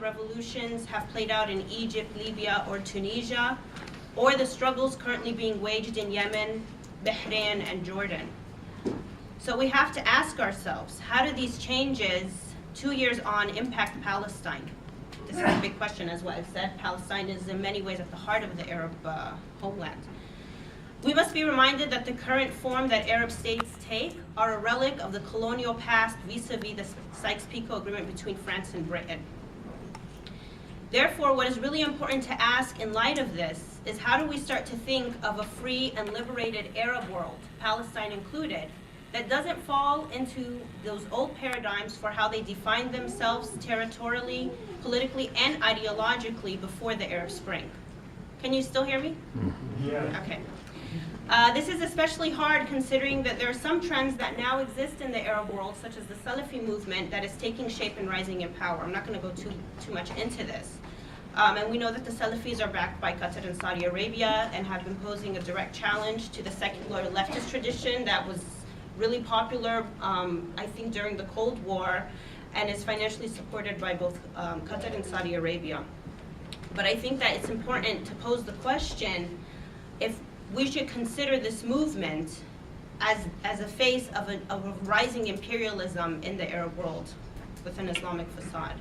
the revolutions have played out in Egypt, Libya, or Tunisia, or the struggles currently being waged in Yemen, Bahrain, and Jordan. So we have to ask ourselves, how do these changes 2 years on impact Palestine? This is a big question, as what I've said. Palestine is in many ways at the heart of the Arab homeland. We must be reminded that the current form that Arab states take are a relic of the colonial past vis-a-vis the Sykes-Picot Agreement between France and Britain. Therefore, what is really important to ask in light of this is, how do we start to think of a free and liberated Arab world, Palestine included, that doesn't fall into those old paradigms for how they defined themselves territorially, politically, and ideologically before the Arab Spring? Can you still hear me? Yeah. Okay. This is especially hard considering that there are some trends that now exist in the Arab world, such as the Salafi movement that is taking shape and rising in power. I'm not going to go too much into this. And we know that the Salafis are backed by Qatar and Saudi Arabia and have been posing a direct challenge to the secular leftist tradition that was really popular, I think, during the Cold War, and is financially supported by both Qatar and Saudi Arabia. But I think that it's important to pose the question if we should consider this movement as a face of a rising imperialism in the Arab world with an Islamic facade.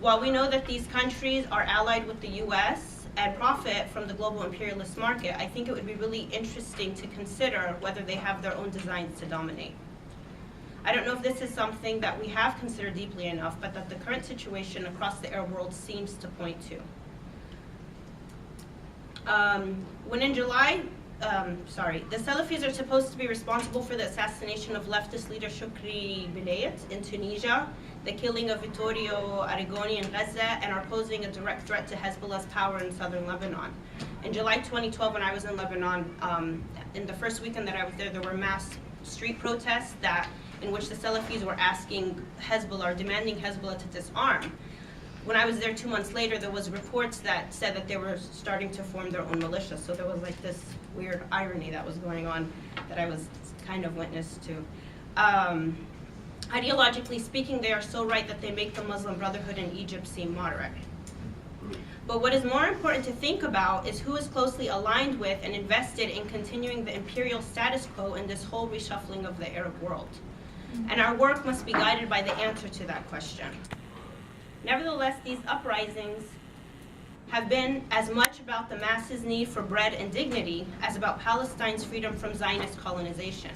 While we know that these countries are allied with the US and profit from the global imperialist market, I think it would be really interesting to consider whether they have their own designs to dominate. I don't know if this is something that we have considered deeply enough, but that the current situation across the Arab world seems to point to. When in July, the Salafis are supposed to be responsible for the assassination of leftist leader Shukri Bilayat in Tunisia, the killing of Vittorio Arrigoni in Gaza, and are posing a direct threat to Hezbollah's power in southern Lebanon. In July 2012, when I was in Lebanon, in the first weekend that I was there were mass street protests in which the Salafis were asking Hezbollah, or demanding Hezbollah to disarm. When I was there 2 months later, there was reports that said that they were starting to form their own militia. So there was like this weird irony that was going on that I was kind of witness to. Ideologically speaking, they are so right that they make the Muslim Brotherhood in Egypt seem moderate. But what is more important to think about is who is closely aligned with and invested in continuing the imperial status quo in this whole reshuffling of the Arab world. And our work must be guided by the answer to that question. Nevertheless, these uprisings have been as much about the masses' need for bread and dignity as about Palestine's freedom from Zionist colonization.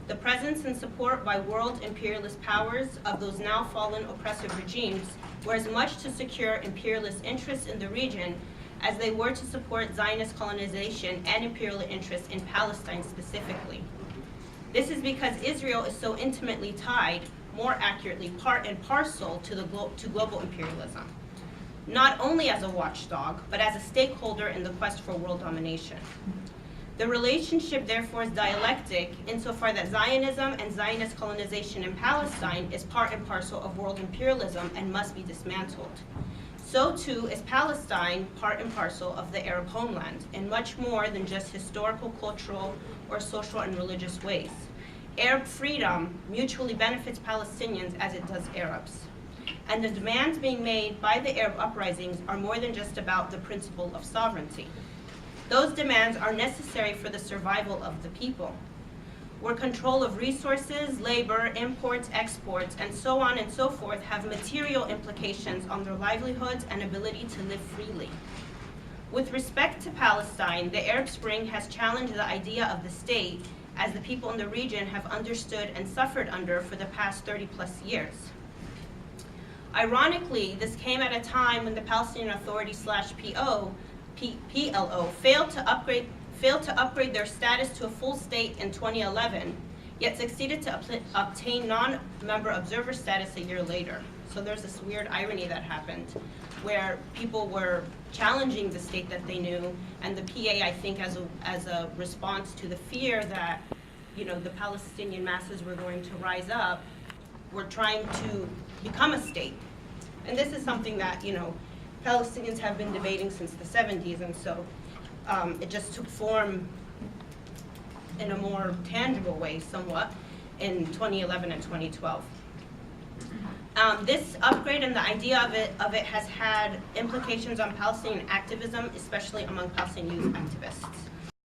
The presence and support by world imperialist powers of those now fallen oppressive regimes were as much to secure imperialist interests in the region as they were to support Zionist colonization and imperial interests in Palestine specifically. This is because Israel is so intimately tied, more accurately, part and parcel to global imperialism, not only as a watchdog, but as a stakeholder in the quest for world domination. The relationship, therefore, is dialectic insofar that Zionism and Zionist colonization in Palestine is part and parcel of world imperialism and must be dismantled. So too is Palestine part and parcel of the Arab homeland in much more than just historical, cultural, or social and religious ways. Arab freedom mutually benefits Palestinians as it does Arabs. And the demands being made by the Arab uprisings are more than just about the principle of sovereignty. Those demands are necessary for the survival of the people, where control of resources, labor, imports, exports, and so on and so forth have material implications on their livelihoods and ability to live freely. With respect to Palestine, the Arab Spring has challenged the idea of the state as the people in the region have understood and suffered under for the past 30+ years. Ironically, this came at a time when the Palestinian Authority PLO failed to upgrade their status to a full state in 2011, yet succeeded to obtain non-member observer status a year later. So there's this weird irony that happened where people were challenging the state that they knew, and the PA, I think, as a response to the fear that, the Palestinian masses were going to rise up, were trying to become a state. And this is something that, Palestinians have been debating since the 70s, and so it just took form in a more tangible way, somewhat, in 2011 and 2012. This upgrade and the idea of it has had implications on Palestinian activism, especially among Palestinian youth activists.